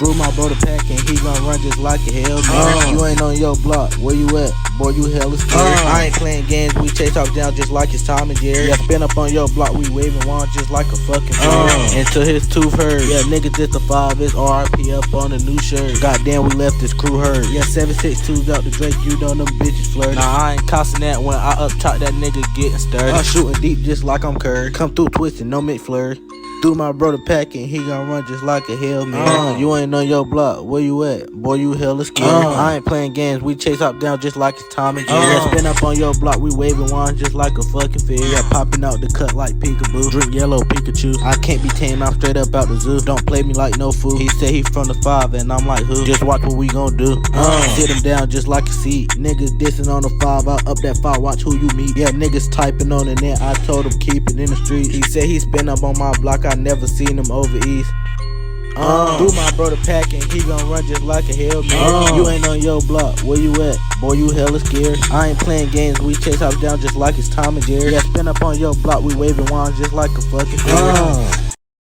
Screw my brother pack and he gon' run just like a hell man. You ain't on your block, where you at? Boy, you hella scared. I ain't playing games, we chase off down just like it's Tom and Jerry. Yeah, spin up on your block, we waving wands just like a fucking fairy. Until his tooth hurt. Yeah, nigga just a 5, it's RIP up on the new shirt. Goddamn, we left this crew hurt. Yeah, 762's out the Drake, you know them bitches flirt. Nah, I ain't costing that when I up top that nigga getting stirred. I'm shooting deep just like I'm Curry. Come through twisting, no McFlurry. Through my brother pack and he gon' run just like a hell man. You ain't on your block, where you at? Boy, you hella scared. I ain't playing games, we chase up down just like it's Tom and Jerry. Yeah, spin up on your block, we waving wands just like a fucking fairy. Yeah, popping out the cut like peekaboo. Drink yellow Pikachu. I can't be tamed, I'm straight up out the zoo. Don't play me like no fool. He said he from the 5 and I'm like who? Just watch what we gon' do. Sit him down just like a seat. Niggas dissing on the 5, I up that 5, watch who you meet. Yeah, niggas typing on the net, I told him keep it in the street. He said he spin up on my block, I never seen him over east. Through my brother pack and he gon' run just like a hell man. You ain't on your block, where you at? Boy, you hella scared. I ain't playing games, we chase off down just like it's Tom and Jerry. Yeah, spin up on your block, we waving wands just like a fucking fairy.